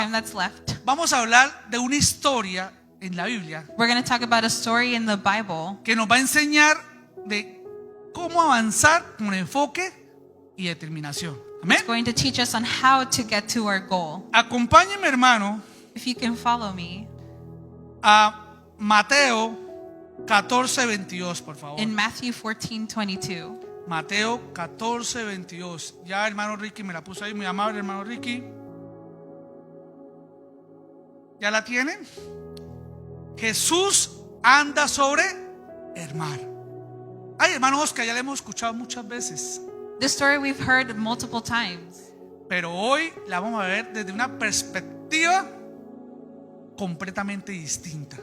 time that's left, vamos a hablar de una historia en la Biblia we're going to talk about a story in the Bible que nos va a enseñar de cómo avanzar con enfoque y determinación. Amén. that's going to teach us on how to get to our goal. Acompáñenme, hermano, If you can follow me, a Mateo 14:22, por favor. in Matthew 14:22. Mateo 14:22. Ya hermano Ricky me la puso ahí, muy amable hermano Ricky. ¿Ya la tienen? Jesús anda sobre el mar. Ay, hermano Oscar, ya la hemos escuchado muchas veces, This story we've heard multiple times, pero hoy la vamos a ver desde una perspectiva completamente distinta.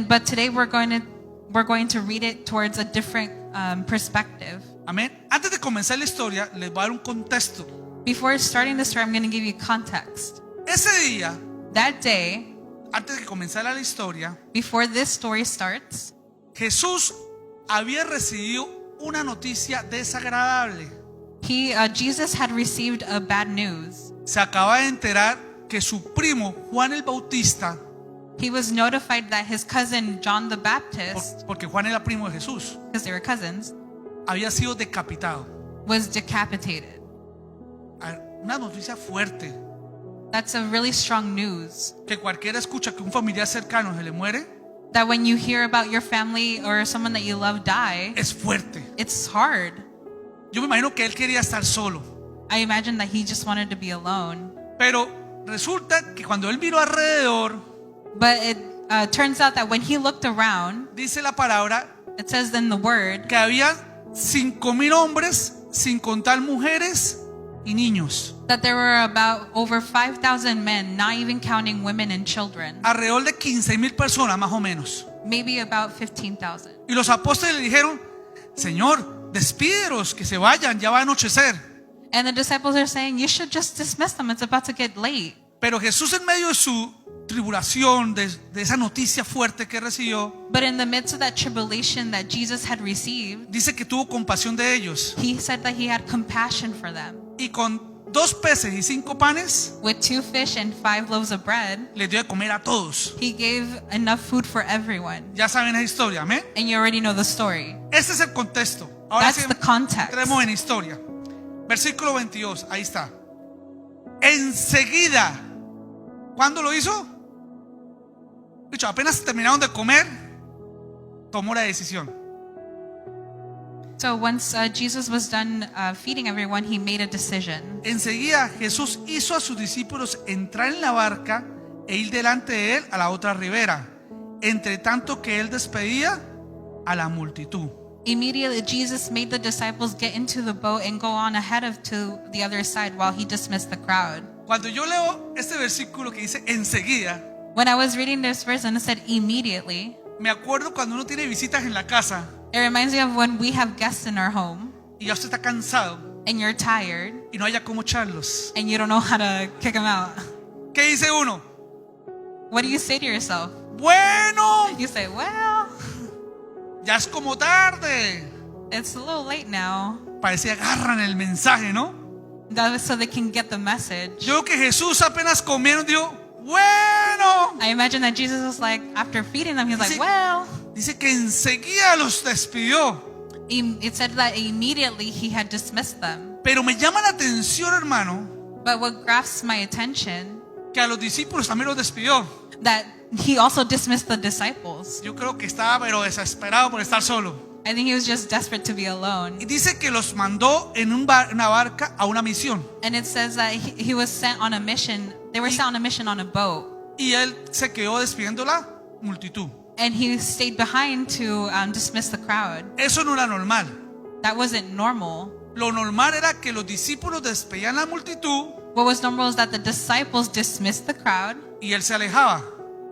but today we're going to read it towards a different perspective. Amén. Antes de comenzar la historia, les voy a dar un contexto. Before starting the story, I'm going to give you context. Ese día, That day, antes de que comenzara la historia, before this story starts, Jesús había recibido una noticia desagradable. Jesus had received a bad news. Se acaba de enterar que su primo Juan el Bautista, He was notified that his cousin John the Baptist, porque Juan era primo de Jesús, because they were cousins, había sido decapitado. was decapitated. Una noticia fuerte, That's a really strong news. que cualquiera escucha que un familiar cercano se le muere, That when you hear about your family or someone that you love die, es fuerte. it's hard. Yo me imagino que él quería estar solo, I imagine that he just wanted to be alone. pero resulta que cuando él miró alrededor, But it turns out that when he looked around, dice la palabra it says in the word que había 5,000 hombres, sin contar mujeres y niños, that there were about over 5,000 men, not even counting women and children, alrededor de 15,000 personas más o menos. maybe about 15,000. Y los apóstoles le dijeron: Señor, despídelos, que se vayan, ya va a anochecer. And the disciples are saying, you should just dismiss them. It's about to get late. Pero Jesús, en medio de su tribulación, de esa noticia fuerte que recibió, But in the midst of that tribulation that Jesus had received, dice que tuvo compasión de ellos, he said that he had compassion for them. y con 2 peces y 5 panes With 2 fish and 5 loaves of bread, les dio de comer a todos. he gave enough food for everyone. Ya saben esa historia, amén. And you already know the story. Este es el contexto. Ahora That's sí the context. entremos en historia. Versículo 22, ahí está. Enseguida, ¿cuándo lo hizo? Dicho, apenas terminaron de comer, tomó la decisión. So once Jesus was done feeding everyone, he made a decision. Enseguida Jesús hizo a sus discípulos entrar en la barca e ir delante de él a la otra ribera, entre tanto que él despedía a la multitud. Immediately, Jesus made the disciples get into the boat and go on ahead to the other side while he dismissed the crowd. Cuando yo leo este versículo que dice enseguida, When I was reading this verse and it said immediately, me acuerdo cuando uno tiene visitas en la casa it reminds me of when we have guests in our home y ya usted está cansado and you're tired y no haya cómo echarlos. and you don't know how to kick them out. ¿Qué dice uno? What do you say to yourself? Bueno, You say, well, ya es como tarde. it's a little late now. Parece agarran el mensaje, ¿no? That was so they can get the message. Yo que Jesús apenas comieron, dijo, bueno. I imagine that Jesus was like, after feeding them, he was like, Sí. well, Dice que enseguida los despidió. it said that immediately he had dismissed them. Pero me llama la atención, hermano, But what grasps my attention, que a los discípulos también los despidió. that he also dismissed the disciples. Yo creo que estaba pero desesperado por estar solo. I think he was just desperate to be alone. Y dice que los mandó en una barca a una misión. And it says that he was sent on a mission. They were sent on a mission on a boat. Y él se quedó despidiendo la multitud. And he stayed behind to dismiss the crowd. Eso no era normal. That wasn't normal. Lo normal era que los discípulos despedían la multitud What was normal is that the disciples dismissed the crowd y él se alejaba.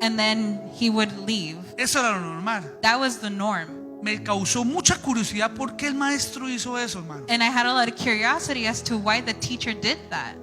and then he would leave. Eso era lo normal. That was the norm. Me causó mucha curiosidad por qué el maestro hizo eso, hermano. And I had a lot of curiosity as to why the teacher did that.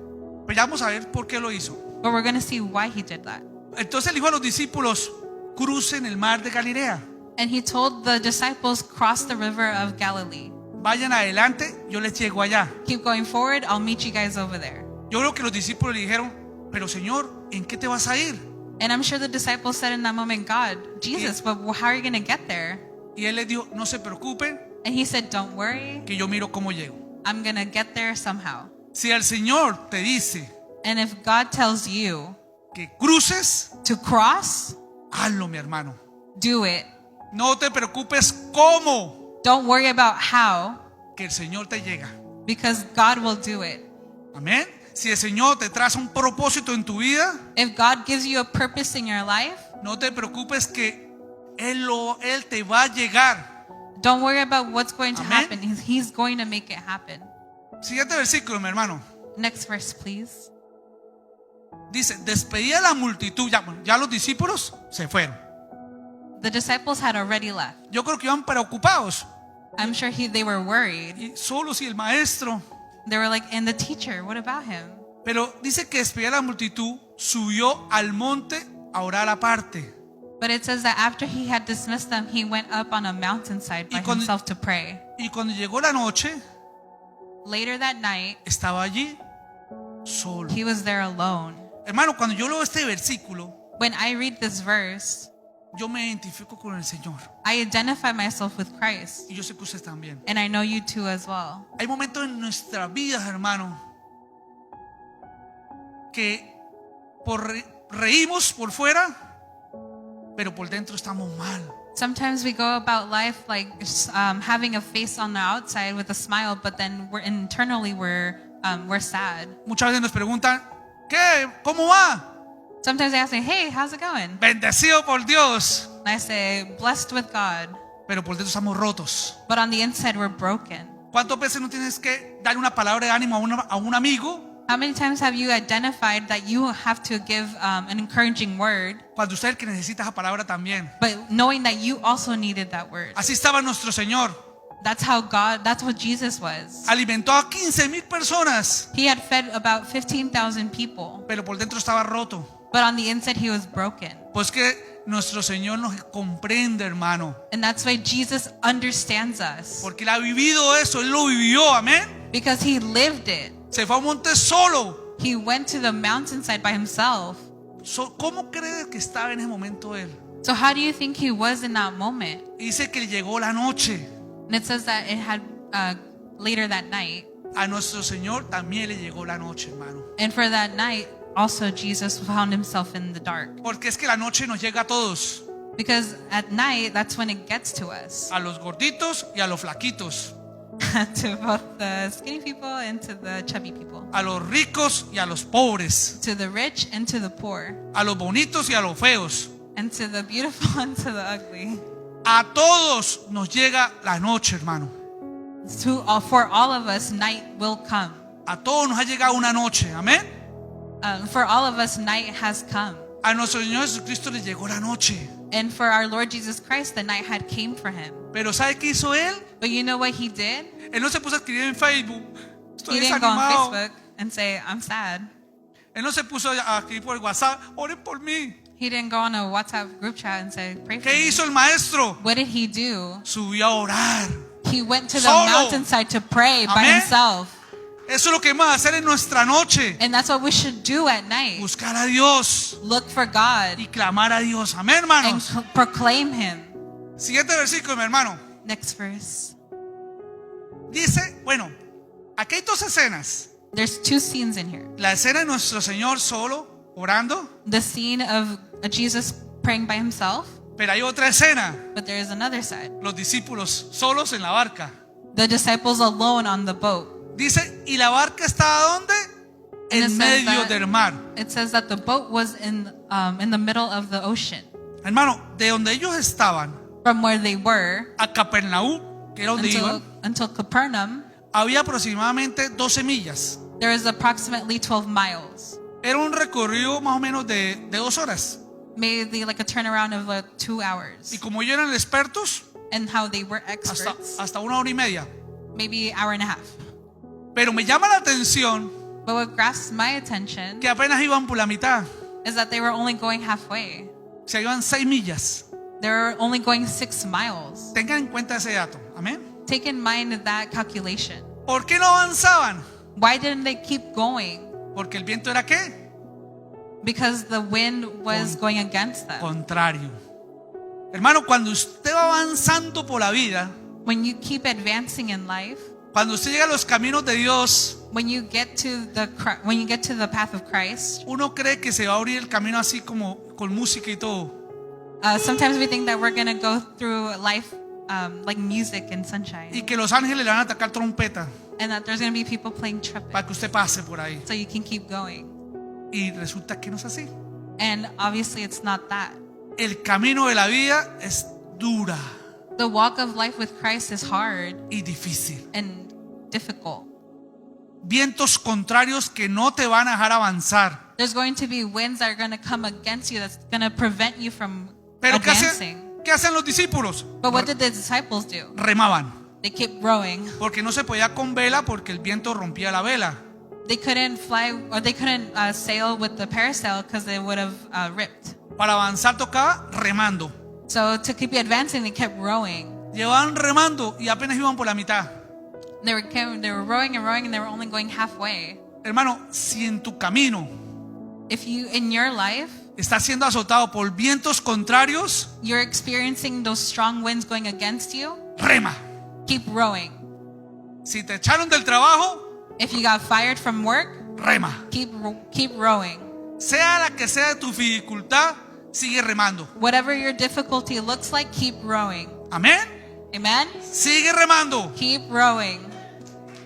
Pero ya vamos a ver por qué lo hizo. But we're going to see why he did that. Entonces él dijo a los discípulos: crucen el mar de Galilea. And he told the disciples, cross the river of Galilee. Vayan adelante, yo les llego allá. Keep going forward, I'll meet you guys over there. Yo creo que los discípulos le dijeron: pero Señor, ¿en qué te vas a ir? And I'm sure the disciples said in that moment, God, Jesus, but how are you going to get there? Y él les dijo, no se preocupen, And he said, don't worry, que yo miro cómo llego. I'm going to get there somehow. Si el Señor te dice And if God tells you que cruces, to cross, hazlo, mi hermano. do it. No te preocupes cómo, Don't worry about how, que el Señor te llega. because God will do it. Amén. Si el Señor te traza un propósito en tu vida, If God gives you a purpose in your life, no te preocupes que Él te va a llegar. don't worry about what's going to Amen. happen. He's going to make it happen. Siguiente versículo, mi hermano. Next verse, please. Dice, despedida la multitud. Ya los discípulos se fueron. The disciples had already left. Yo creo que iban preocupados. I'm sure they were worried. Y solos y el maestro. They were like, and the teacher, what about him? Pero dice que despedida la multitud, subió al monte a orar aparte. But it says that after he had dismissed them, he went up on a mountainside by Y cuando- himself to pray. Y cuando llegó la noche, Later that night, estaba allí solo. he was there alone. Hermano, cuando yo leo este versículo, When I read this verse, yo me identifico con el Señor. I identify myself with Christ. Y yo sé que usted también. And I know you too as well. Hay momentos en nuestras vidas, hermano, que reímos por fuera, pero por dentro estamos mal. Sometimes we go about life like having a face on the outside with a smile, but then internally we're sad. Muchas veces nos preguntan, ¿qué? ¿Cómo va? Sometimes I ask me, hey, how's it going? Bendecido por Dios. And I say, blessed with God. Pero por dentro estamos rotos. But on the inside, we're broken. ¿Cuántas veces no tienes que darle una palabra de ánimo a un amigo How many times have you identified that you have to give an encouraging word, cuando usted es el que necesita esa palabra también? but knowing that you also needed that word? Así estaba nuestro Señor. That's what Jesus was. Alimentó a 15,000 personas, He had fed about 15,000 people, pero por dentro estaba roto. but on the inside, he was broken. Pues que nuestro Señor nos comprende, hermano. And that's why Jesus understands us, Porque Él ha vivido eso, Él lo vivió, amén. because he lived it. Se fue a un monte solo. He went to the mountainside by himself. ¿Cómo cree que estaba en ese momento Él? So how do you think he was in that moment? Dice que llegó la noche. And it says that it had later that night. A nuestro Señor también le llegó la noche, hermano. And for that night, also Jesus found himself in the dark. Porque es que la noche nos llega a todos. Because at night, that's when it gets to us. A los gorditos y a los flaquitos. To both the skinny people and to the chubby people. A los ricos y a los pobres. To the rich and to the poor. A los bonitos y a los feos. And to the beautiful and to the ugly. A todos nos llega la noche, hermano. For all of us, night will come. A todos nos ha llegado una noche, amén. For all of us, night has come. A nuestro Señor Jesucristo le llegó la noche. And for our Lord Jesus Christ, the night had came for him. Pero ¿sabe qué hizo Él? But you know what he did? Él no se puso a escribir en Facebook. Estoy He didn't go on desanimado. Facebook and say, I'm sad. Él no se puso a escribir por WhatsApp. Oren por mí. He didn't go on a WhatsApp group chat and say, pray for ¿Qué me. hizo el maestro? What did he do? Subió a orar. He went to the Solo. mountainside to pray by Amén. himself. Eso es lo que vamos a hacer en nuestra noche. And that's what we should do at night. Buscar a Dios Look for God y clamar a Dios. Amén, and hermanos. proclaim him. Siguiente versículo, mi hermano. Next verse. Dice, bueno, aquí hay dos escenas. There's two scenes in here. La escena de nuestro Señor solo, orando. The scene of Jesus praying by himself, Pero hay otra escena. but there is another side. Los discípulos solos en la barca. The disciples alone on the boat. Dice, ¿y la barca estaba dónde? And it En says medio that- del mar. It says that the boat was in the middle of the ocean. Hermano, de donde ellos estaban From where they were a Capernaum, que era donde iban, until Capernaum, había aproximadamente 12 millas. there is approximately 12 miles. Era un recorrido más o menos de 2 horas. Maybe like a turnaround of 2 Y hours. como ellos eran expertos, And how they were experts, hasta 1 hora y media. maybe hour and a half. Pero me llama la atención But what grasps my attention que apenas iban por la mitad. is that they were only going halfway. Se iban 6 millas. They were only going 6 miles. Tengan en cuenta ese dato. Amén. Take in mind that calculation. ¿Por qué no avanzaban? Why didn't they keep going? Porque el viento era ¿qué? because the wind was going against them. Contrario. Hermano, cuando usted va avanzando por la vida, When you keep advancing in life, cuando usted llega a los caminos de Dios, when you get to the path of Christ, uno cree que se va a abrir el camino así como con música y todo. sometimes we think that we're going to go through life like music and sunshine, Y que los ángeles le van a atacar trompeta and that there's going to be people playing trumpet para que usted pase por ahí. so you can keep going. Y resulta que no es así. And obviously it's not that. El camino de la vida es dura The walk of life with Christ is hard y difícil. and difficult. Vientos contrarios que no te van a dejar avanzar. There's going to be winds that are going to come against you that's going to prevent you from Pero advancing. ¿qué hacen los discípulos? But what did the disciples do? Remaban. They kept rowing. Porque no se podía con vela porque el viento rompía la vela. They couldn't fly, or they couldn't sail with the parasail because they would have ripped. Para avanzar tocaba remando. So to keep advancing, they kept rowing. Llevaban remando y apenas iban por la mitad. They were rowing and rowing, and they were only going halfway. Hermano, si en tu camino If you, in your life, estás siendo azotado por vientos contrarios, you're experiencing those strong winds going against you, rema. keep rowing. Si te echaron del trabajo, If you got fired from work, rema. keep rowing. Sea la que sea tu dificultad, sigue remando. Whatever your difficulty looks like, keep rowing. Amén. Amen? Sigue remando. Keep rowing.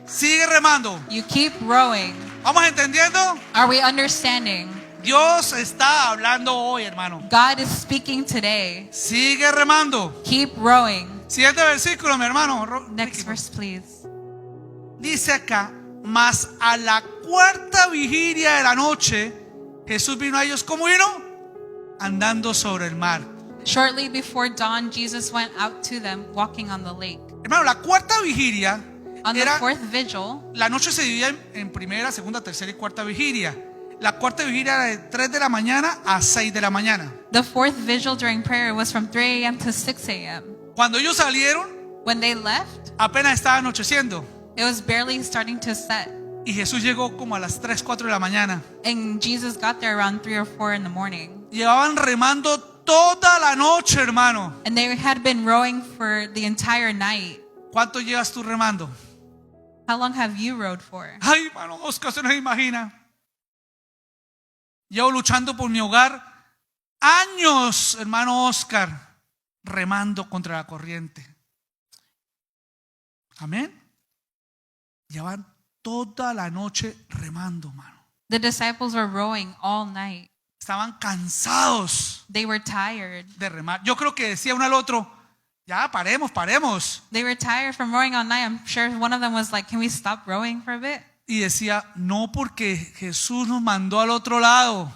Sigue remando. You keep rowing. ¿Vamos entendiendo? Are we understanding? Dios está hablando hoy, hermano. God is speaking today. Sigue remando. Keep rowing. Siguiente versículo, mi hermano. Next verse, please. Dice acá, mas a la cuarta vigilia de la noche, Jesús vino a ellos. ¿Cómo vino? Andando sobre el mar. Shortly before dawn, Jesus went out to them walking on the lake. Hermano, la cuarta vigilia On the era, fourth vigil, la noche se dividía en primera, segunda, tercera y cuarta vigilia. La cuarta vigilia era de 3 de la mañana a 6 de la mañana. the fourth vigil during prayer was from 3 a.m. to 6 a.m. Cuando ellos salieron, When they left, apenas estaba anocheciendo. it was barely starting to set. Y Jesús llegó como a las 3, 4 de la mañana. And Jesus got there around 3 or 4 in the morning. Llevaban remando toda la noche, hermano. And they had been rowing for the entire night. ¿Cuánto llevas tú remando? How long have you rowed for? Ay, hermano, Oscar, se nos imagina. Llevo luchando por mi hogar años, hermano Oscar, remando contra la corriente. Amén. Llevan toda la noche remando, hermano. The disciples were rowing all night. Estaban cansados They were tired. de remar. Yo creo que decía uno al otro, ya paremos, paremos. They were tired from rowing all night. I'm sure one of them was like, can we stop rowing for a bit? Y decía, no, porque Jesús nos mandó al otro lado.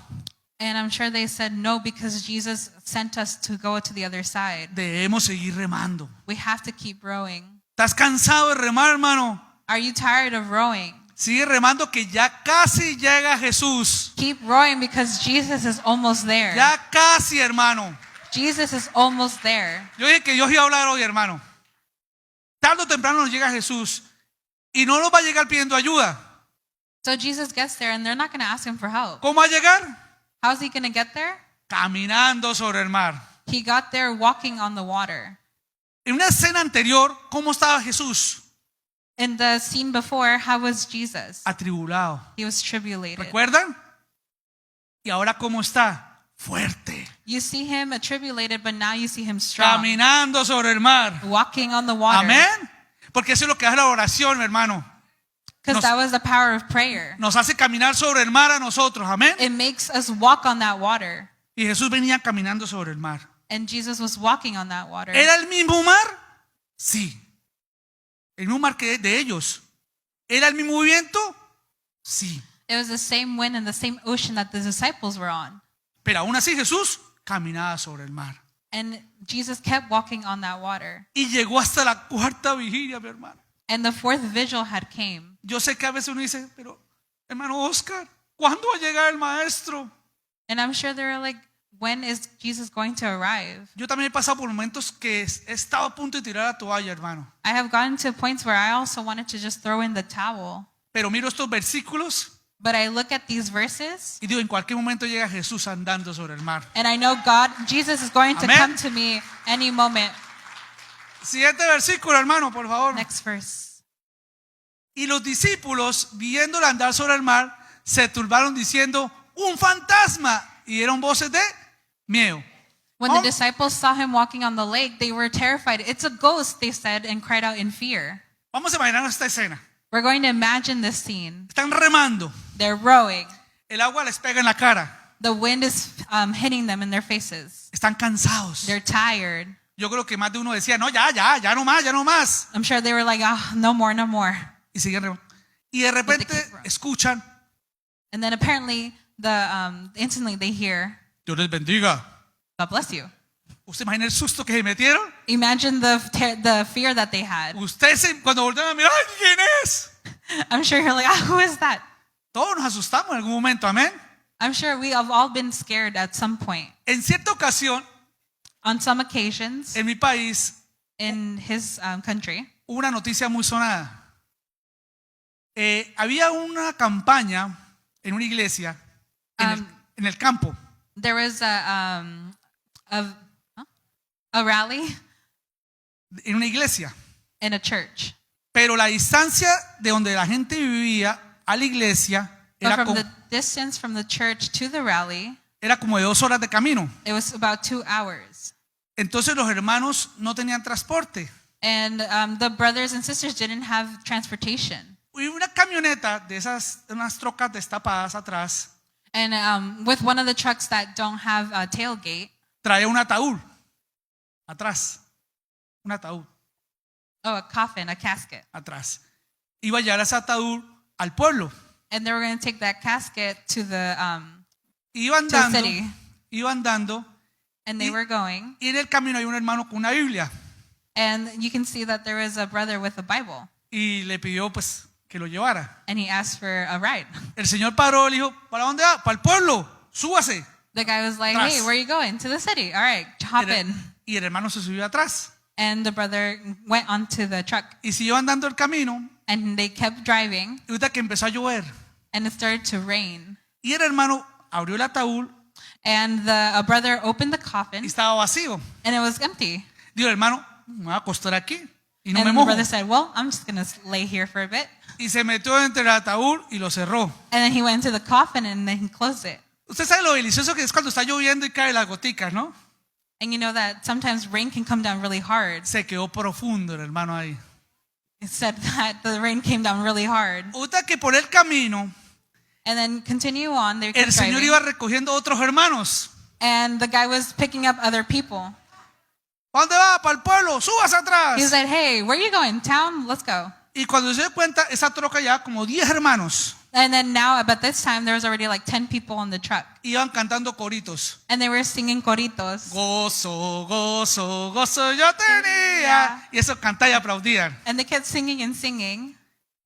And I'm sure they said no because Jesus sent us to go to the other side. Debemos seguir remando. We have to keep rowing. ¿Estás cansado de remar, hermano? Are you tired of rowing? Sigue remando que ya casi llega Jesús. Keep rowing because Jesus is almost there. Ya casi, hermano. Jesus is almost there. Yo dije que Dios iba a hablar hoy, hermano. Tarde o temprano nos llega Jesús y no nos va a llegar pidiendo ayuda. So Jesus gets there and they're not going to ask him for help. ¿Cómo va a llegar? How's he going to get there? Caminando sobre el mar. He got there walking on the water. En una escena anterior, ¿cómo estaba Jesús? In the scene before, how was Jesus? Atribulado. He was tribulated. ¿Recuerdan? Y ahora, ¿cómo está? Fuerte. You see him tribulated, but now you see him strong. Caminando sobre el mar. Walking on the water. Amén. Porque eso es lo que hace la oración, hermano. Because that was the power of prayer. Nos hace caminar sobre el mar a nosotros. Amén. It makes us walk on that water. Y Jesús venía caminando sobre el mar. And Jesus was walking on that water. ¿Era el mismo mar? Sí. El mismo mar que de ellos. ¿Era el mismo viento? Sí. It was the same wind and the same ocean that the disciples were on. Pero aún así Jesús caminaba sobre el mar. And Jesus kept walking on that water. Y llegó hasta la cuarta vigilia, mi hermano. And the fourth vigil had came. Yo sé que a veces uno dice, pero hermano Oscar, ¿cuándo va a llegar el maestro? And I'm sure they were like, when is Jesus going to arrive? Yo también he pasado por momentos que he estado a punto de tirar la toalla, hermano. I have gotten to points where I also wanted to just throw in the towel. Pero miro estos versículos But I look at these verses y digo, en cualquier momento llega Jesús andando sobre el mar. and I know Jesus is going to Amen. come to me any moment. Siguiente versículo, hermano, por favor. Next verse. Y los discípulos, viéndolo andar sobre el mar, se turbaron diciendo, ¡un fantasma! Y dieron voces de miedo. When the disciples saw him walking on the lake, they were terrified. It's a ghost, they said, and cried out in fear. Vamos a imaginar esta escena. We're going to imagine this scene. Están remando. They're rowing. El agua les pega en la cara. The wind is hitting them in their faces. Están cansados. They're tired. Yo creo que más de uno decía, no, ya no más, ya no más. I'm sure they were like, oh, no more, no more. Y siguen remando. Y de repente escuchan, And then apparently, instantly they hear, Dios les bendiga. God bless you. ¿Usted imagina el susto que se metieron? Imagine the fear that they had. Cuando voltean a mirar, ¡ay, quién es! I'm sure you're like, who is that? Todos nos asustamos en algún momento, amén. I'm sure we have all been scared at some point. En cierta ocasión, On some occasions, en mi país, in his country, hubo una noticia muy sonada. Había una campaña en una iglesia, en el campo. there was a rally En una iglesia. in a church. Pero la distancia de donde la gente vivía a la iglesia But era from como, the distance from the church to the rally, era como de 2 horas de camino. it was about 2 hours. Entonces los hermanos no tenían transporte. And the brothers and sisters didn't have transportation. Y una camioneta de esas, unas trocas destapadas atrás, And with one of the trucks that don't have a tailgate, traía un ataúd atrás. Un ataúd a coffin, a casket. atrás. Iba a llevar ese ataúd al pueblo. And they were going to take that casket to the Iba to the andando, city. iba andando, And they Y- were going. y en el camino hay un hermano con una Biblia. And you can see that there was a brother with a Bible. Y le pidió pues que lo llevara. And he asked for a ride. El Señor paró y le dijo, ¿para dónde va? Para el pueblo, súbase. The guy was like, Atrás. hey, where are you going? To the city. All right, hop in. Y el hermano se subió atrás. And the brother went onto the truck. Y siguió andando el camino. And they kept driving. Y ahorita que empezó a llover. And it started to rain. Y el hermano abrió el ataúd And the brother opened the y coffin. estaba vacío. And it was empty. Dijo, hermano, me voy a acostar aquí. Y no And me the mojo. brother said, well, I'm just going to lay here for a bit. Y se metió entre el ataúd y lo cerró. And then he went to the coffin and then he closed it. Usted sabe lo delicioso que es cuando está lloviendo y caen las goticas, ¿no? And you know that sometimes rain can come down really hard. Se quedó profundo el hermano ahí. It said that the rain came down really hard. Ahorita que por el camino, And then continue on. They el kept Señor driving. iba recogiendo otros hermanos. And the guy was picking up other people. ¿Para dónde va? Para el pueblo, subas atrás. He said, hey, where are you going? Town? Let's go. Y cuando se dio cuenta, esa troca ya como 10 hermanos And then now, about this time, there was already like 10 people on the truck. iban cantando coritos. And they were singing coritos. Gozo, gozo, gozo yo tenía. Y eso cantaban y aplaudían. And they kept singing and singing.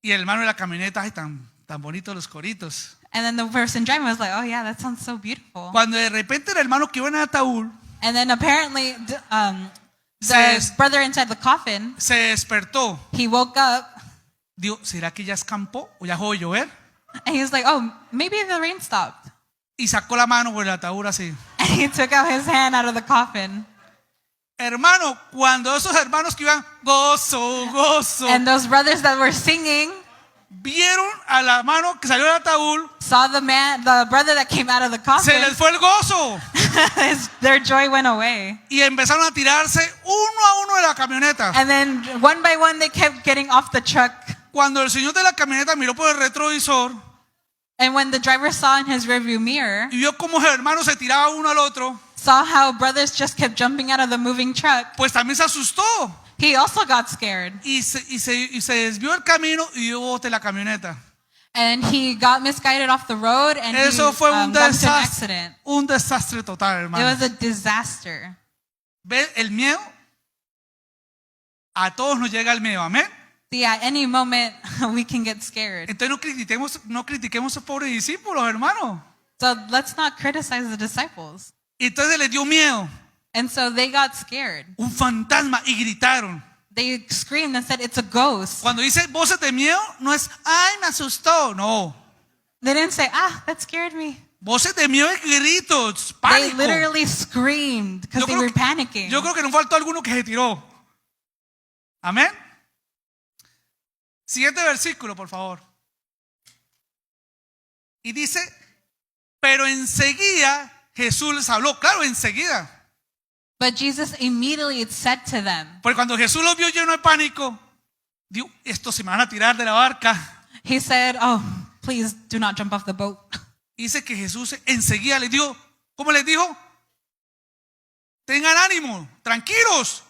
Y el hermano de la camioneta, ay, tan bonitos los coritos. And then the person driving was like, oh yeah, that sounds so beautiful. Cuando de repente el hermano que iba en el ataúd And then apparently, the Se- brother inside the coffin, se despertó. he woke up Dijo, ¿será que ya escampó o ya dejó de llover? and he was like, oh, maybe the rain stopped. Y sacó la mano por el ataúd así. And he took out his hand out of the coffin. Hermano, cuando esos hermanos que iban, gozo, gozo, And those brothers that were singing vieron a la mano que salió del ataúd, saw the brother that came out of the se coffin. les fue el gozo. Their joy went away. Y empezaron a tirarse uno a uno de la camioneta. And then one by one, they kept getting off the truck. Cuando el señor de la camioneta miró por el retrovisor And when the driver saw in his rearview mirror, y vio cómo los hermanos se tiraban uno al otro, saw how brothers just kept jumping out of the moving truck, pues también se asustó he also got scared. y se desvió el camino y dio bote la camioneta. And he got misguided off the road and he Eso fue got into an accident. un desastre total, It hermano. was a disaster. ¿Ve el miedo? A todos nos llega el miedo, amén. See, at any moment, we can get scared. Entonces no critiquemos a esos pobres discípulos, hermano. So let's not criticize the disciples. Y entonces les dio miedo, And so they got scared. un fantasma, y gritaron. They screamed and said, it's a ghost. Cuando dice voces de miedo, no es, ay, me asustó, no. They didn't say, that scared me. Voces de miedo y gritos, They pánico. literally screamed because Yo they creo were panicking. Yo creo que no faltó alguno que se tiró. Amén. Siguiente versículo, por favor. Y dice, pero enseguida Jesús les habló. Claro, enseguida. But Jesus immediately said to them, Porque cuando Jesús los vio lleno de pánico, dijo, estos se me van a tirar de la barca. he said, please do not jump off the boat. Dice que Jesús enseguida les dijo, ¿cómo les dijo? Tengan ánimo, tranquilos.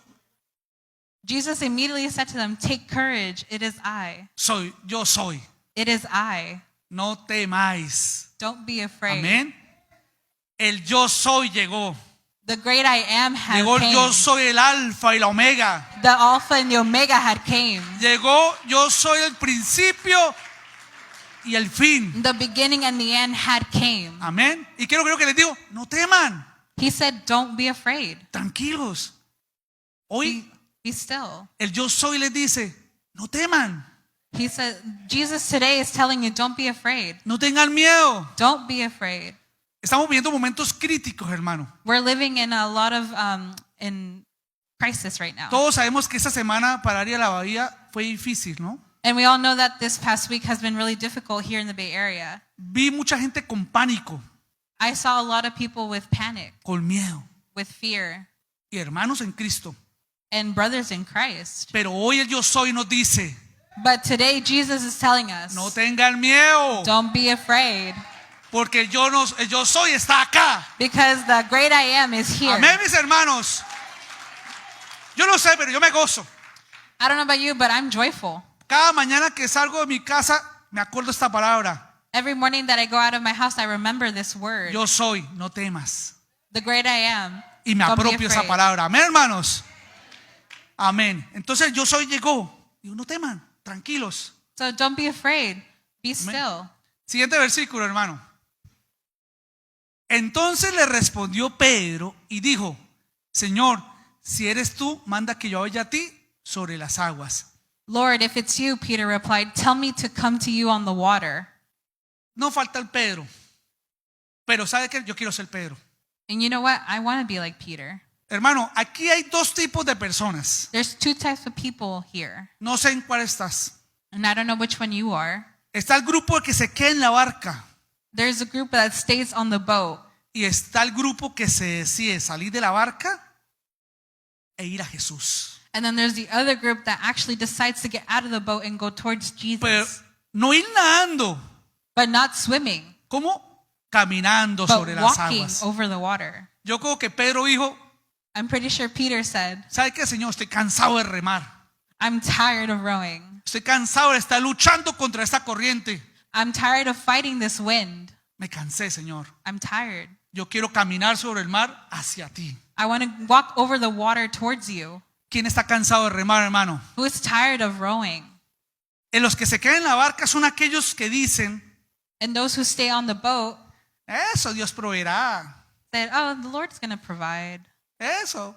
Jesus immediately said to them, take courage, it is I. Yo soy. It is I. No temáis. Don't be afraid. Amén. El yo soy llegó. The great I am had Llegó el came. yo soy el alfa y la omega. The Alpha and the Omega had came. Llegó yo soy el principio y el fin. The beginning and the end had came. Amén. Y creo que les digo, no teman, He said, don't be afraid. tranquilos. Hoy Be still. el yo soy les dice, no teman, He said, Jesus today is telling you, don't be afraid. no tengan miedo. Don't be afraid. Estamos viviendo momentos críticos, hermano. We're living in a lot of in crisis right now. Todos sabemos que esta semana para ir a la bahía fue difícil, ¿no? And we all know that this past week has been really difficult here in the Bay Area. Vi mucha gente con pánico, I saw a lot of people with panic, con miedo, with fear, y hermanos en Cristo. and brothers in Christ. Pero hoy el yo soy nos dice, But today Jesus is telling us, no tengan miedo, don't be afraid, porque el yo soy está acá. because the great I am is here. Amén, mis hermanos. Yo no sé, pero yo me gozo. I don't know about you, but I'm joyful. Cada mañana que salgo de mi casa, me acuerdo esta palabra. Every morning that I go out of my house, I remember this word. Yo soy, no temas. The great I am. Y me Don't be apropio esa afraid. palabra. Amén, hermanos. Amén. Entonces yo soy llegó. Digo, no teman, tranquilos. So don't be afraid. Be still. Siguiente versículo, hermano. Entonces le respondió Pedro y dijo, Señor, si eres tú, manda que yo vaya a ti sobre las aguas. Lord, if it's you, Peter replied, tell me to come to you on the water. No falta el Pedro. Pero ¿sabe qué? Yo quiero ser Pedro. And you know what? I want to be like Peter. Hermano, aquí hay dos tipos de personas. There's two types of people here. No sé en cuál estás. And I don't know which one you are. Está el grupo que se queda en la barca. There's a group that stays on the boat. Y está el grupo que se decide salir de la barca e ir a Jesús. And then there's the other group that actually decides to get out of the boat and go towards Jesus. Pero no ir nadando, But not swimming, como caminando but sobre las walking aguas. over the water. Yo creo que Pedro dijo, I'm pretty sure Peter said, ¿sabe qué, Señor? Estoy cansado de remar. I'm tired of rowing. Estoy cansado de estar luchando contra esta corriente. I'm tired of fighting this wind. Me cansé, Señor. I'm tired. Yo quiero caminar sobre el mar hacia ti. I want to walk over the water towards you. ¿Quién está cansado de remar, hermano? Who is tired of rowing? En los que se quedan en la barca son aquellos que dicen, And those who stay on the boat eso Dios proveerá. said, the Lord's going to provide. Eso.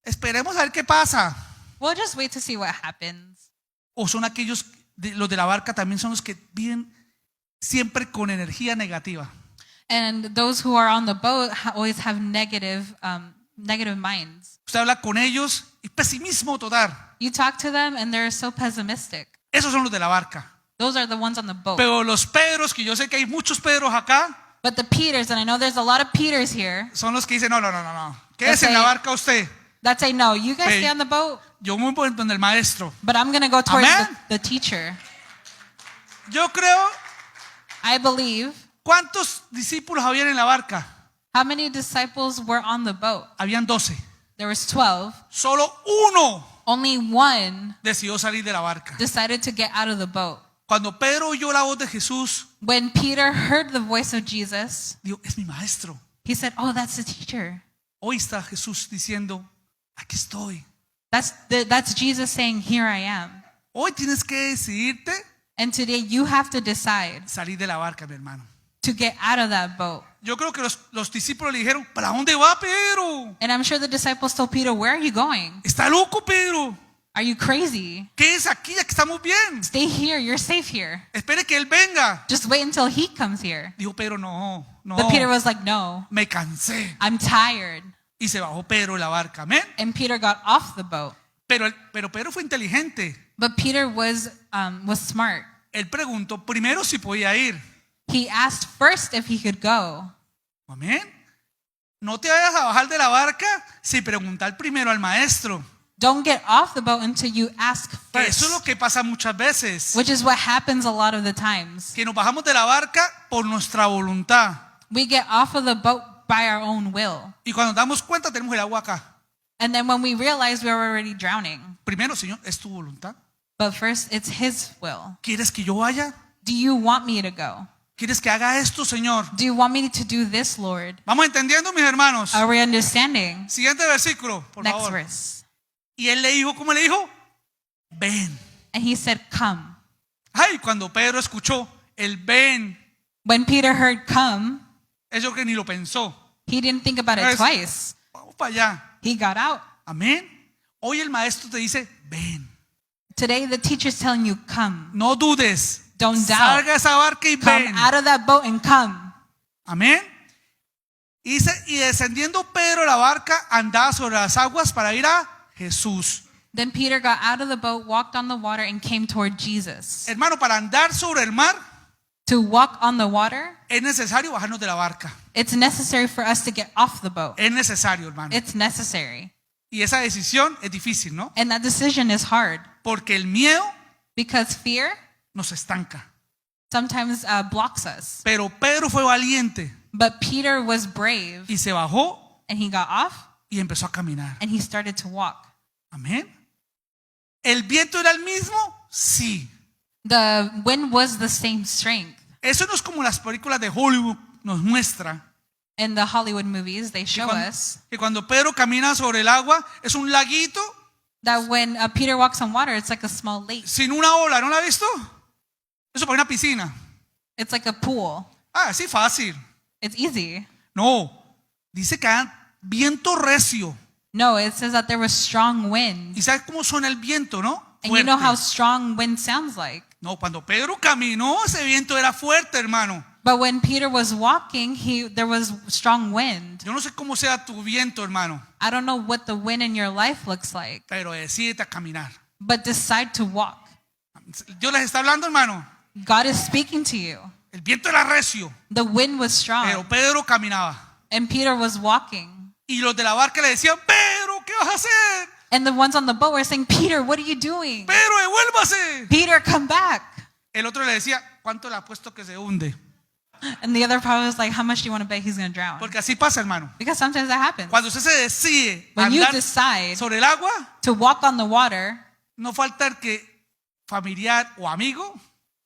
Esperemos a ver qué pasa. We'll just wait to see what happens. O son aquellos, los de la barca también son los que viven siempre con energía negativa. And those who are on the boat always have negative minds. Usted habla con ellos y pesimismo total. You talk to them and they're so pessimistic. Esos son los de la barca. Those are the ones on the boat. Pero los Pedros, que yo sé que hay muchos Pedros acá, But the Peters, and I know there's a lot of Peters here, son los que dicen, no. Quédese en la barca usted. that say, no, you guys Hey. stay on the boat, Yo voy por donde el maestro. but I'm going to go towards Amen. the teacher. Yo creo, I believe. ¿cuántos discípulos habían en la barca? How many disciples were on the boat? Habían 12. There was 12. Solo uno Only one decidió salir de la barca. decided to get out of the boat. Cuando Pedro oyó la voz de Jesús, When Peter heard the voice of Jesus, dijo, es mi maestro. he said, that's the teacher. Hoy está Jesús diciendo, aquí estoy. That's Jesus saying, here I am. Hoy tienes que decidirte And today you have to decide salir de la barca, mi hermano. to get out of that boat. Yo creo que los discípulos le dijeron, ¿para dónde va Pedro? And I'm sure the disciples told Peter, where are you going? Está loco Pedro. Are you crazy? Quédese aquí, ya que estamos bien. Stay here. You're safe here. Espere que él venga. Just wait until he comes here. Dijo Pedro, no, But Peter was like, no, me cansé. I'm tired. Y se bajó Pedro de la barca, amén. And Peter got off the boat. Pero Pedro fue inteligente. But Peter was smart. Él preguntó primero si podía ir. He asked first if he could go. Amén. No te vayas a bajar de la barca sin preguntar primero al maestro. Don't get off the boat until you ask Que eso es lo first. que pasa muchas veces. Which is what happens a lot of the times. Que nos bajamos de la barca por nuestra voluntad. We get off of the boat by our own will. Y cuando nos damos cuenta tenemos el agua acá. And then when we realize we're already drowning. Primero, Señor, ¿es tu voluntad? But first, it's his will. ¿Quieres que yo vaya? Do you want me to go? ¿Quieres que haga esto, Señor? Do you want me to do this, Lord? Vamos entendiendo, mis hermanos. Are we understanding? Siguiente versículo, por Next favor. verse. Y él le dijo, ¿cómo le dijo? Ven. And he said, come. Ay, cuando Pedro escuchó el ven, When Peter heard come, eso que ni lo pensó. he didn't think about it Es- twice. Vamos para allá. He got out. Amén. Hoy el maestro te dice, ven. Today, the teacher's telling you, come. No dudes. Don't doubt. Salga de esa barca y Come ven. out of that boat and come. Amén. Y dice, y descendiendo Pedro de la barca, andaba sobre las aguas para ir a Jesús. Then Peter got out of the boat, walked on the water, and came toward Jesus. Hermano, para andar sobre el mar To walk on the water, es necesario bajarnos de la barca. it's necessary for us to get off the boat. Es necesario, hermano. It's necessary. Y esa decisión es difícil, ¿no? And that decision is hard Porque el miedo because fear nos estanca. sometimes blocks us. Pero Pedro fue valiente But Peter was brave y se bajó and he got off y empezó a caminar. and he started to walk. Amén. ¿El viento era el mismo? Sí. The wind was the same strength. Eso no es como las películas de Hollywood nos muestra. In the Hollywood movies, they show us Que cuando Pedro camina sobre el agua es un laguito that when Peter walks on water, it's like a small lake. sin una ola. ¿No la ha visto? Eso para una piscina. It's like a pool. Ah, sí, fácil. It's easy. No. Dice que hay viento recio. No, it says that there was strong wind. ¿Y sabes cómo suena el viento, no? And you know how Fuerte. strong wind sounds like. No, cuando Pedro caminó, ese viento era fuerte, hermano. But when Peter was walking, there was strong wind. Yo no sé cómo sea tu viento, hermano, I don't know what the wind in your life looks like, pero decídete a caminar. but decide to walk. Dios les está hablando, hermano. God is speaking to you. El viento era recio, The wind was strong, pero Pedro caminaba. and Peter was walking. Y los de la barca le decían, Pedro, ¿qué vas a hacer? And the ones on the boat were saying, Peter, what are you doing? Pedro, devuélvase. Peter, come back. El otro le decía, ¿cuánto le apuesto que se hunde? And the other probably was like, how much do you want to bet he's going to drown? Porque así pasa, hermano. Because sometimes that happens. Cuando usted se decide When you andar decide sobre el agua, to walk on the water, no falta el que familiar o amigo,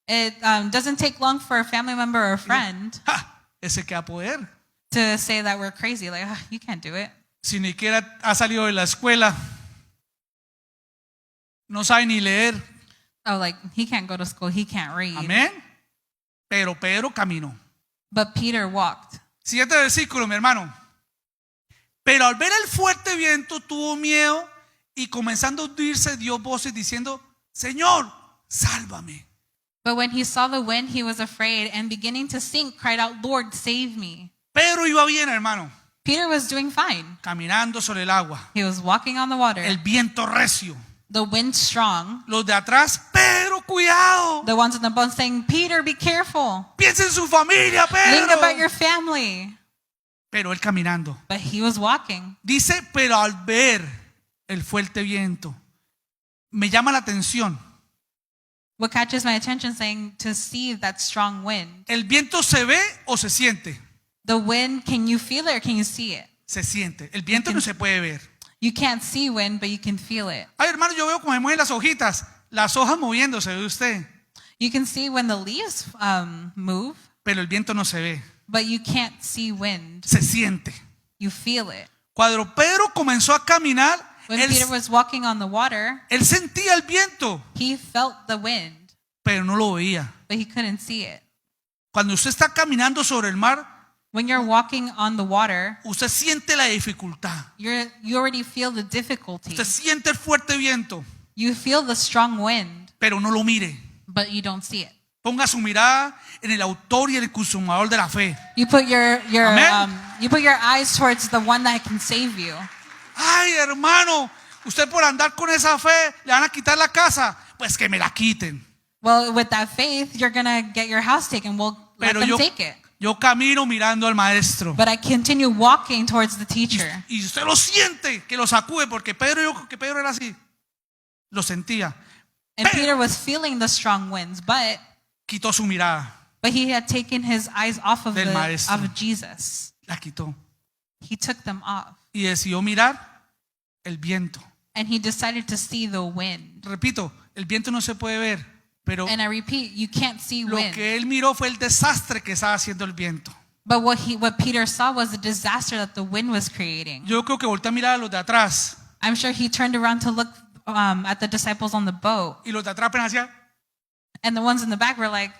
it doesn't take long for a family member or a friend ¡ja! Ese que va a poder. to say that we're crazy. Like, "Ah, you can't do it. Si ni siquiera ha salido de la escuela, no sabe ni leer. Oh, like, he can't go to school. He can't read. Amén. Pero Pedro caminó. But Peter walked. Siguiente versículo, mi hermano. Pero al ver el fuerte viento tuvo miedo y comenzando a hundirse dio voces diciendo, Señor, sálvame. But when he saw the wind, he was afraid and beginning to sink, cried out, Lord, save me. Pedro iba bien, hermano, Peter was doing fine. caminando sobre el agua. He was walking on the water. El viento recio. The wind strong. Los de atrás, Pedro, cuidado. The ones on the boat saying, Peter, be careful. Piensa en su familia, Think about Pedro. your family. Pero él caminando. But he was walking. Dice, pero al ver el fuerte viento, me llama la atención. What catches my attention saying to see that strong wind. ¿El viento se ve o se siente? The wind, can you feel it or can you see it? Se siente. El viento no se puede ver. You can't see wind, but you can feel it. Ay, hermano, yo veo cómo se mueven las hojitas. Las hojas moviéndose, ¿ve usted? You can see when the leaves move, Pero el viento no se ve. but you can't see wind. Se siente. You feel it. Cuando Pedro comenzó a caminar, When él, Peter was walking on the water, él sentía el viento, he felt the wind, pero no lo veía. but he couldn't see it. Cuando usted está caminando sobre el mar, When you're walking on the water, usted siente la dificultad. you already feel the difficulty. Usted siente el fuerte viento. You feel the strong wind, pero no lo mire. but you don't see it. Ponga su mirada en el autor y el consumador de la fe. You put your Amen. you put your eyes towards the one that can save you. Ay, hermano, usted por andar con esa fe le van a quitar la casa. Pues que me la quiten. Well, with that faith, you're gonna get your house taken. Well, let Pero them yo, take it. yo camino mirando al maestro. But I continue walking towards the teacher. Y usted lo siente que lo sacude porque que Pedro era así. Lo sentía. And Pero Peter was feeling the strong winds, but quitó su mirada. he had taken his eyes off of Del maestro. of Jesus. La quitó. He took them off, Y decidió mirar el viento. and he decided to see the wind. Repito, el viento no se puede ver, pero And I repeat, you can't see lo wind. que él miró fue el desastre que estaba haciendo el viento. But what Peter saw was the disaster that the wind was creating. Yo creo que volteó a mirar a los de atrás. I'm sure he turned around to look at the disciples on the boat, Y los de atrás apenas hacían. and the ones in the back were like,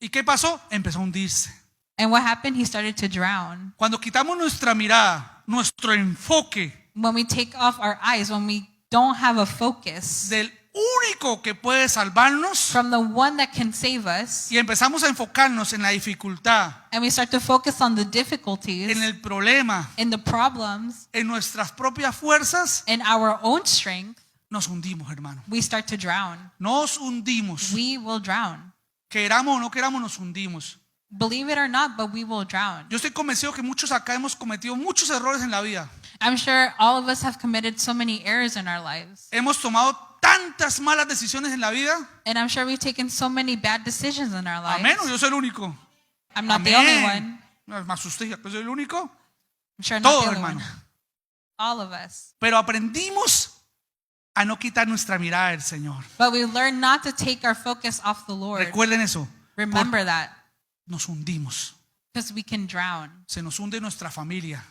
¿Y qué pasó? Empezó a hundirse. and what happened? He started to drown. Cuando quitamos nuestra mirada, nuestro enfoque When we take off our eyes, when we don't have a focus del único que puede salvarnos from the one that can save us, y empezamos a enfocarnos en la dificultad, and we start to focus on the difficulties, en el problema, in the problems, en nuestras propias fuerzas, in our own strength, nos hundimos, hermano. we start to drown. Nos hundimos. We will drown. Queramos o no queramos, nos hundimos. Believe it or not, but we will drown. Yo estoy convencido que muchos acá hemos cometido muchos errores en la vida. I'm sure all of us have committed so many errors in our lives. Hemos tomado tantas malas decisiones en la vida. And I'm sure we've taken so many bad decisions in our lives. Amén. O yo soy el único. I'm not the only one. Amén. No, me asusté, ¿ya que soy el único? I'm sure not Todos, the only hermano. one. All of us. Pero aprendimos a no quitar nuestra mirada del Señor. But we learn not to take our focus off the Lord. Recuerden eso. Remember that. Nos hundimos. Because we can drown. Se nos hunde nuestra familia.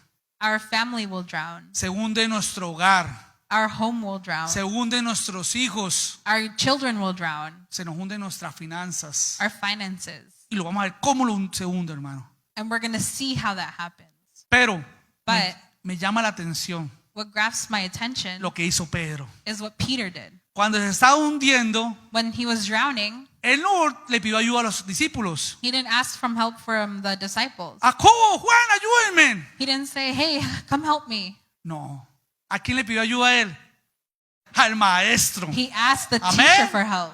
Our family will drown. Se hunde nuestro hogar. Our home will drown. Se hunden nuestros hijos. Our children will drown. Se nos hunden nuestras finanzas. Our finances. Y lo vamos a ver cómo se hunde, hermano. And we're going to see how that happens. Pero But me llama la atención what grabs my attention lo que hizo Pedro. is what Peter did. Cuando se estaba hundiendo, When he was drowning, él no le pidió ayuda a los discípulos. he didn't ask for help from the disciples. Jacobo, Juan, ayúdenme. He didn't say, hey, come help me. No. ¿A quién le pidió ayuda a él? Al maestro. He asked the Amen. teacher for help.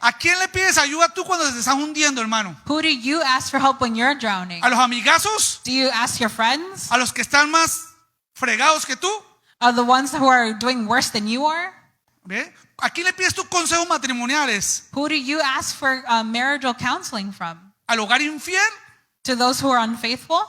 ¿A quién le pides ayuda tú cuando te estás hundiendo, hermano? Who do you ask for help when you're drowning? ¿A los amigazos? Do you ask your friends? ¿A los que están más fregados que tú? Are the ones who are doing worse than you are? ¿Ve? ¿A quién le pides tus consejos matrimoniales? Who do you ask for marital counseling from? ¿Al hogar infiel? To those who are unfaithful?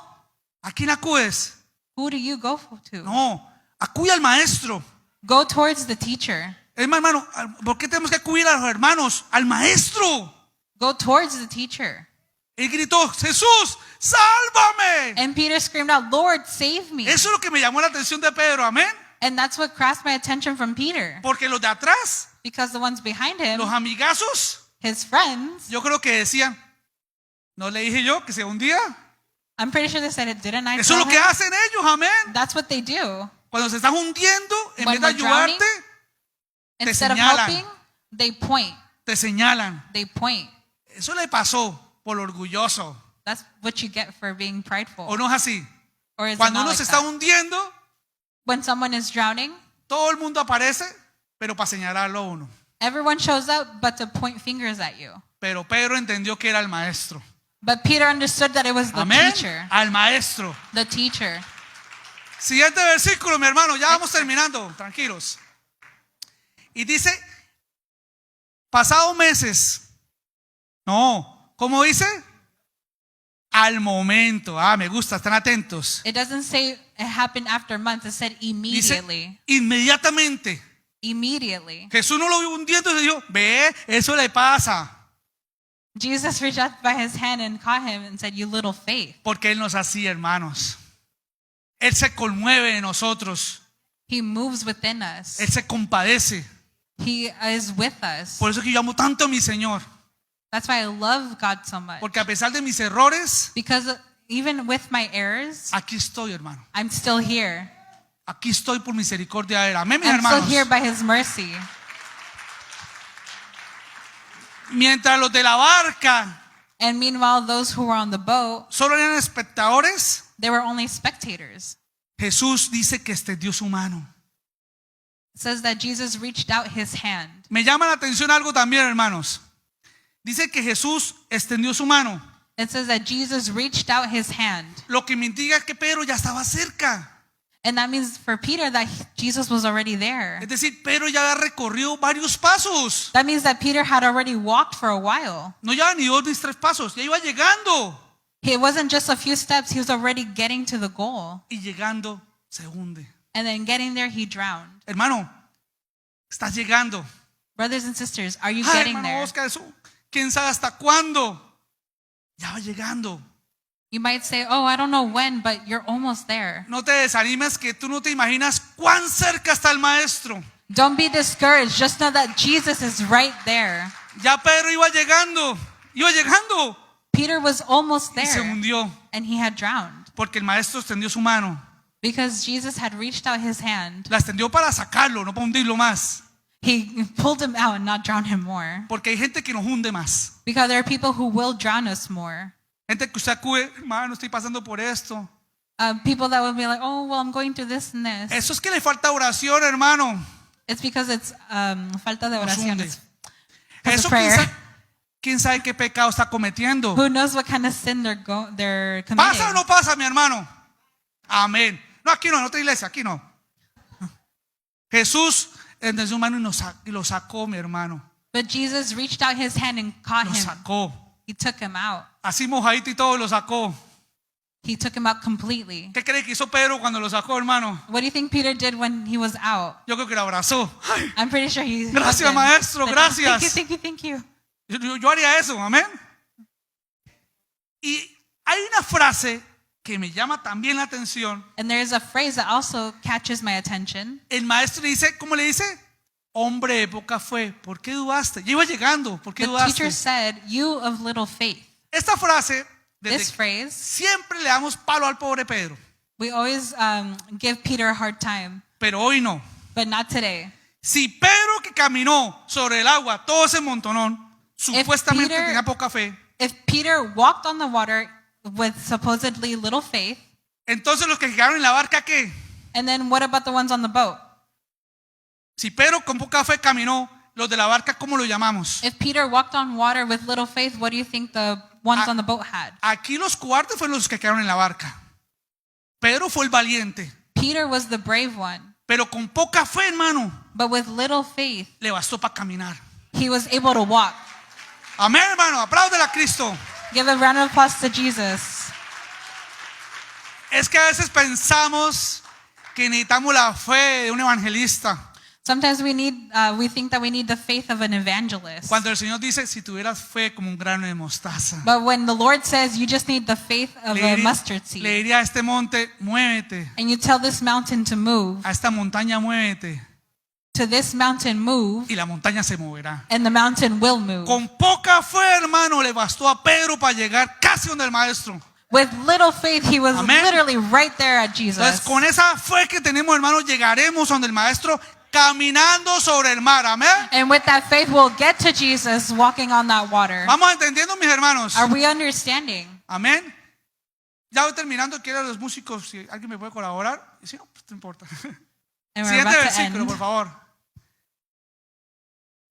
¿A quién acudes? Who do you go to? No, acude al maestro. Go towards the teacher. Es más, hermano, ¿por qué tenemos que acudir a los hermanos? Al maestro. Go towards the teacher. Él gritó, Jesús, sálvame. And Peter screamed out, Lord, save me. Eso es lo que me llamó la atención de Pedro, amén. And that's what grasped my attention from Peter. Porque los de atrás, Because the ones behind him, los amigazos, his friends, yo creo que decían, ¿no le dije yo que se hundía? I'm pretty sure they said it, didn't I? Eso es tell lo que him? hacen ellos, amén. That's what they do. Cuando se están hundiendo, en When vez de we're drowning, ayudarte, Instead of señalan. helping, they point. te señalan. They point. Eso le pasó por orgulloso. That's what you get for being prideful. ¿O no es así? Or is it Cuando not uno like se está that? hundiendo, When someone is drowning, todo el mundo aparece, pero para señalarlo a uno. everyone shows up but to point fingers at you. Pero Pedro entendió que era el maestro. But Peter understood that it was the Amén. teacher. Al maestro. The teacher. Siguiente versículo, mi hermano. Ya vamos terminando. Tranquilos. Y dice, pasados meses. No, ¿cómo dice? Al momento. Ah, me gusta, están atentos. It doesn't say it happened after months. It said immediately. Dice, inmediatamente. Immediately. Jesús no lo vio hundiendo y dijo, ve, eso le pasa. Jesus reached out by his hand and caught him and said, you little faith. Porque Él nos hacía, hermanos. Él se conmueve de nosotros. He moves within us. Él se compadece. He is with us. Por eso que yo amo tanto a mi Señor. That's why I love God so much. Porque a pesar de mis errores, Because even with my errors, aquí estoy, hermano. I'm still here. Aquí estoy por misericordia de Él. Amén, mis I'm still hermanos. here by his mercy. Mientras los de la barca And meanwhile, those who were on the boat, solo eran espectadores, they were only spectators. Jesús dice que extendió su mano. It says that Jesus reached out his hand. Me llama la atención algo también, hermanos. Dice que Jesús extendió su mano. It says that Jesus reached out his hand. Lo que me indica que Pedro ya estaba cerca. And that means for Peter that Jesus was already there. Es decir, Pedro ya había recorrido varios pasos. That means that Peter had already walked for a while. No llevaba ni 2 ni 3 pasos, ya iba llegando. It wasn't just a few steps, he was already getting to the goal. Y llegando se hunde. And then getting there, he drowned. Hermano, estás llegando. Brothers and sisters, are you Ay, getting hermano there? Oscar, eso, ¿quién sabe hasta cuándo? Ya va llegando. You might say, oh, I don't know when, but you're almost there. No te desanimes, que tú no te imaginas cuán cerca está el maestro. Don't be discouraged. Just know that Jesus is right there. Ya Pedro iba llegando Peter was almost y se there, hundió and he had drowned porque el maestro extendió su mano. because Jesus had reached out his hand. La extendió para sacarlo, no para hundirlo más. He pulled him out and not drown him more. Porque hay gente que nos hunde más. Because there are people who will drown us more. Gente que usted acude, hermano, estoy pasando por esto. People that will be like, oh, well, I'm going through this and this. Eso es que le falta oración, hermano. It's because it's falta de Nos oración. hunde. It's because Eso of prayer. quién sabe qué pecado está cometiendo. Who knows what kind of sin they're committing? ¿Pasa o no pasa, mi hermano? Amén. No, aquí no, en otra iglesia, aquí no. Jesús extendió su mano y lo sacó, mi hermano. But Jesus reached out his hand and caught Lo him. sacó. He took him out. Así mojadito y todo lo sacó. He took him out completely. ¿Qué cree que hizo Pedro cuando lo sacó, hermano? What do you think Peter did when he was out? Yo creo que lo abrazó. Ay, I'm pretty sure he Gracias, hugged him. maestro, Like, gracias. Thank you. yo haría eso, amén. Y hay una frase que me llama también la atención. And there's a phrase that also catches my attention. El maestro dice, ¿cómo le dice? Hombre de poca fe, ¿por qué dudaste? Ya iba llegando, ¿por qué The dudaste? teacher said, you of little faith. Esta frase, This phrase, siempre le damos palo al pobre Pedro, we always give Peter a hard time, pero hoy no. but not today. Si Pedro, que caminó sobre el agua todo ese montonón, supuestamente Peter- tenía poca fe, If Peter walked on the water with supposedly little faith, entonces los que quedaron en la barca, ¿qué? and then what about the ones on the boat? Si Pedro con poca fe caminó, los de la barca, ¿cómo lo llamamos? If Peter walked on water with little faith, what do you think the ones on the boat had? Aquí los cobardes fueron los que quedaron en la barca. Pedro fue el valiente, Peter was the brave one, pero con poca fe, hermano, but with little faith, le bastó para caminar. he was able to walk. Amén, hermano, apláudele a Cristo. Give a round of applause to Jesus. Es que a veces pensamos que necesitamos la fe de un evangelista. Sometimes we think that we need the faith of an evangelist. Cuando el Señor dice, si tuvieras fe como un grano de mostaza, But when the Lord says you just need the faith of a mustard le seed, diría a este monte, muévete, and you tell this mountain to move, a esta montaña muévete, to this mountain move, y la montaña se moverá. and the mountain will move. Con poca fe, hermano, le bastó a Pedro para llegar casi donde el maestro. With little faith, he was Amén. literally right there at Jesus. Entonces, con esa fe que tenemos, hermano, llegaremos donde el maestro caminando sobre el mar. Amén. And with that faith, we'll get to Jesus walking on that water. Vamos entendiendo, mis hermanos. Are we understanding? Amén. Ya voy terminando. Quiero a los músicos, si alguien me puede colaborar. Y si no, pues no importa. And we're Siguiente about to versículo, end. por favor.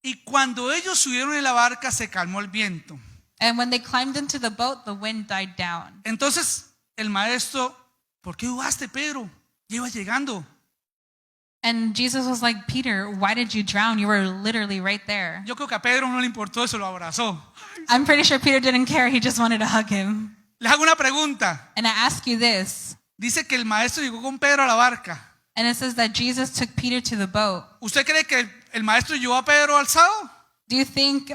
Y cuando ellos subieron en la barca, se calmó el viento. And when they climbed into the boat, the wind died down. Entonces, el maestro, ¿por qué dudaste, Pedro? Ya iba llegando. And Jesus was like, Peter, why did you drown? You were literally right there. Yo creo que a Pedro no le importó eso, lo abrazó. I'm pretty sure Peter didn't care. He just wanted to hug him. Les hago una pregunta. And I ask you this. Dice que el maestro llegó con Pedro a la barca. And it says that Jesus took Peter to the boat. ¿Usted cree que el maestro llevó a Pedro alzado? Do you think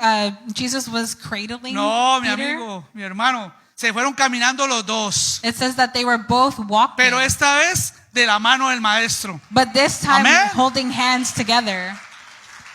Jesus was cradling No, mi Peter? amigo, mi hermano. Se fueron caminando los dos. It says that they were both walking. Pero esta vez de la mano del maestro. But this time Amén. holding hands together.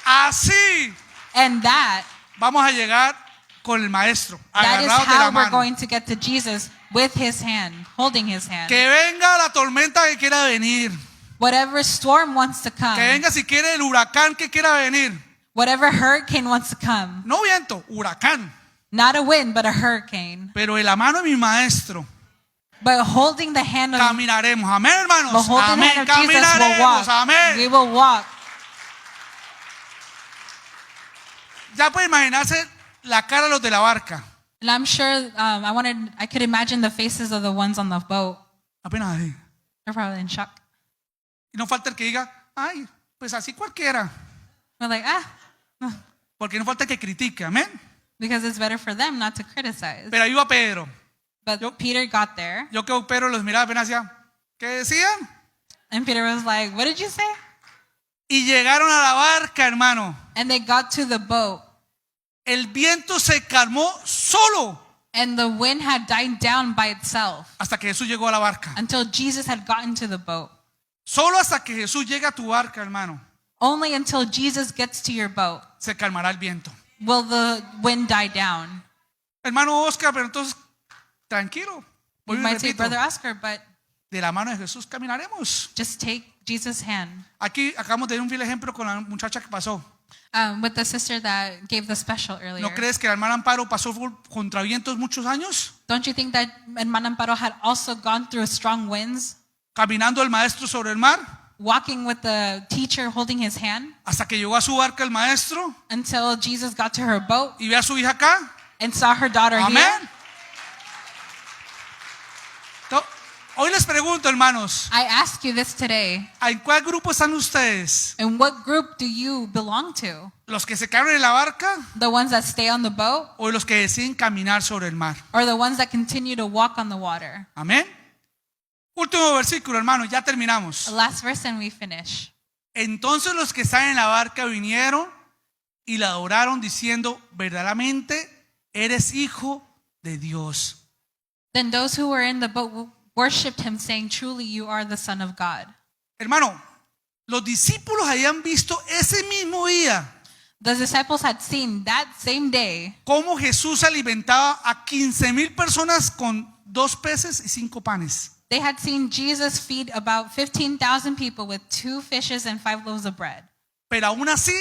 Así And that vamos a llegar con el maestro, is agarrados de la how we're mano. going to get to Jesus, with his hand, holding his hand. Que venga la tormenta que quiera venir. Whatever storm wants to Que come, venga si quiere el huracán que quiera venir. Whatever hurricane wants to come. No viento, huracán. Not a wind, but a hurricane. Pero de la mano de mi maestro But holding the hand of, caminaremos. Amén, but hermanos. holding the Amén. hand of Jesus will Caminaremos. walk. We Amén. will walk. Ya puede imaginarse la cara de los de la barca. And I'm sure I could imagine the faces of the ones on the boat. Apenas así. They're probably in shock. Y no falta el que diga, ay, pues así cualquiera. They're like, Porque no falta el que critique. Amén. because it's better for them not to criticize. Pero ahí va Pedro. But Peter got there, Yo que Pedro los miraba apenas hacía, ¿qué decían? and Peter was like, what did you say? Y llegaron a la barca, hermano. And they got to the boat, El viento se calmó solo and the wind had died down by itself hasta que Jesús llegó a la barca. until Jesus had gotten to the boat. Solo hasta que Jesús llegue a tu barca, hermano, Only until Jesus gets to your boat se calmará el viento. will the wind die down. Hermano Oscar, pero entonces, tranquilo. You Voy y might say, repito, Brother Oscar, but de la mano de Jesús caminaremos. just take Jesus' hand. Aquí acabamos de ver un fiel ejemplo con la muchacha que pasó. With the sister that gave the special earlier. ¿No crees que la hermana Amparo pasó contra vientos muchos años? Don't you think that Hermana Amparo had also gone through strong winds, Caminando el maestro sobre el mar, walking with the teacher holding his hand, hasta que llegó a su barca el maestro until Jesus got to her boat y ve a su hija acá. and saw her daughter Amén. here? Hoy les pregunto, hermanos, I ask you this today. ¿en cuál grupo están ustedes? In what group do you belong to? ¿Los que se quedaron en la barca The ones that stay on the boat, o los que deciden caminar sobre el mar? or the ones that continue to walk on the water? Amén. Último versículo, hermano, ya terminamos. The last verse and we finish. Entonces los que están en la barca vinieron y la adoraron diciendo, verdaderamente eres hijo de Dios. Then those who were in the boat worshipped him, saying, truly you are the Son of God. Hermano, los discípulos habían visto ese mismo día The disciples had seen that same day cómo Jesús alimentaba a 15,000 personas con 2 peces y 5 panes. they had seen Jesus feed about 15,000 people with 2 fishes and 5 loaves of bread. Pero aún así,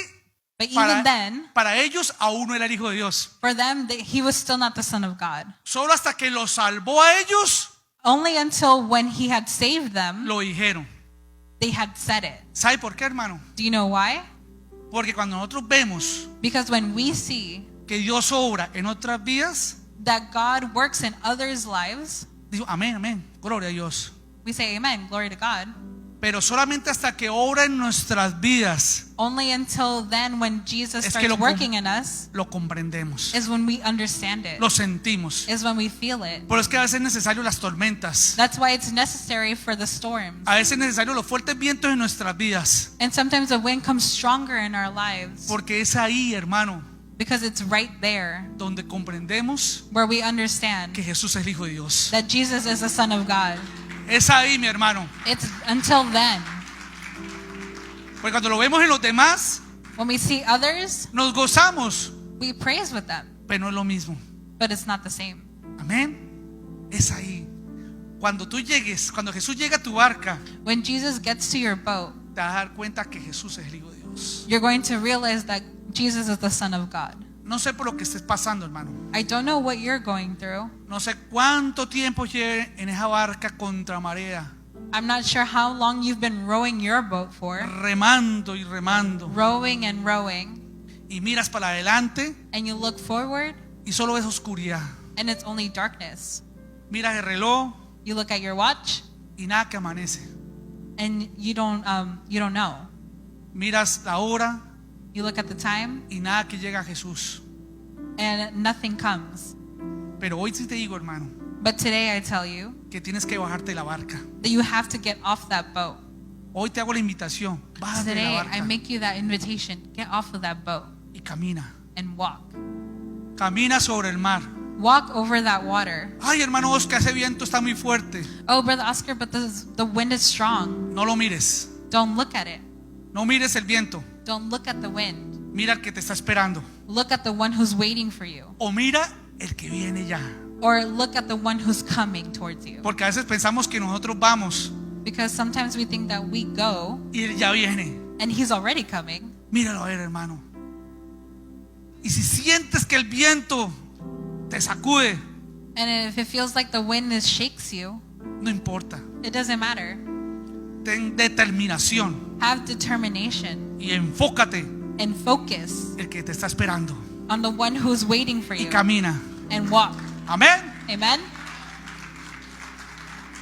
But even then, para ellos aún no era el hijo de Dios. for them, he was still not the Son of God. Solo hasta que los salvó a ellos, Only until when he had saved them, lo dijeron. they had said it. ¿Sabe por qué, hermano? Do you know why? Porque cuando nosotros vemos Because when we see que Dios obra en otras vidas, that God works in others' lives, digo, amén, amén, gloria a Dios. we say amen, glory to God. Pero solamente hasta que obra en nuestras vidas Only until then, when Jesus Es que starts working in us, lo comprendemos, is when we understand it, lo sentimos. is when we feel it. Por eso es que a veces es necesario las tormentas, That's why it's necessary for the storms. a veces es necesario los fuertes vientos en nuestras vidas, And sometimes the wind comes stronger in our lives porque es ahí, hermano, because it's right there donde comprendemos where we understand que Jesús es el Hijo de Dios. that Jesus is the Son of God. Es ahí, mi hermano. It's until then. Porque cuando lo vemos en los demás, When we see others, nos gozamos, we praise with them, pero no es lo mismo. but it's not the same. Amén. Es ahí. Cuando Jesús llega a tu barca, When Jesus gets to your boat, te vas a dar cuenta que Jesús es el Hijo de Dios. you're going to realize that Jesus is the Son of God. No sé por lo que estés pasando, hermano. I don't know what you're going through. No sé cuánto tiempo lleve en esa barca contra marea, I'm not sure how long you've been rowing your boat for, remando y remando. rowing and rowing, Y miras para adelante and you look forward y solo ves oscuridad. and it's only darkness. Miras el reloj You look at your watch y nada que amanece. and you don't know. Miras la hora You look at the time y nada que llega a Jesús. and nothing comes. Pero hoy sí te digo, hermano, But today I tell you que tienes que bajarte de la barca. that you have to get off that boat. Hoy te hago la invitación. Bájate de la Today I barca make you that invitation. Get off of that boat y camina. and walk. Camina sobre el mar. Walk over that water. Ay, hermano Oscar, ese viento está muy fuerte. Oh, Brother Oscar, but the wind is strong. No lo mires. Don't look at it. No mires el viento. Don't look at the wind. Mira el que te está esperando. Look at the one who's waiting for you. O mira el que viene ya. Or look at the one who's coming towards you. Porque a veces pensamos que nosotros vamos Because sometimes we think that we go y él ya viene. and he's already coming. Míralo a ver, hermano. Y si sientes que el viento te sacude, And if it feels like the wind shakes you, no importa. it doesn't matter. Ten determinación Have determination y enfócate and focus el que te está esperando on the one who's waiting for y you camina. and walk. Amén. Amen?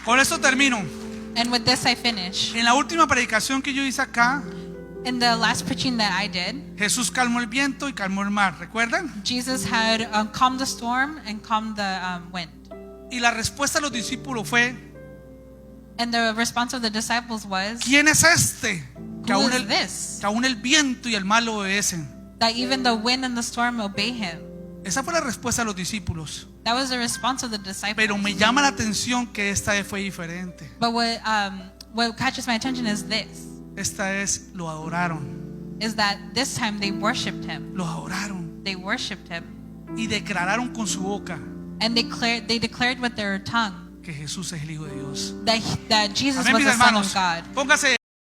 Con esto termino. And with this I finish. En la última predicación que yo hice acá, In the last preaching that I did, Jesús calmó el viento y calmó el mar, ¿recuerdan? Jesus had calmed the storm and calmed the wind. Y la respuesta de los discípulos fue: And the response of the disciples was, ¿quién es este? Que who aún is el, this? que aún el viento y el mar lo obedecen. That even the wind and the storm obey him. Esa fue la respuesta de los discípulos. That was the response of the disciples. Pero me llama la atención que esta vez fue diferente. But what catches my attention is this, Esta vez lo adoraron. is that this time they worshipped him. Lo adoraron They worshipped him. y declararon con su boca And they declared with their tongue que Jesús es el Hijo de Dios. that Jesus Amén, was mis the Son hermanos. of God. Póngase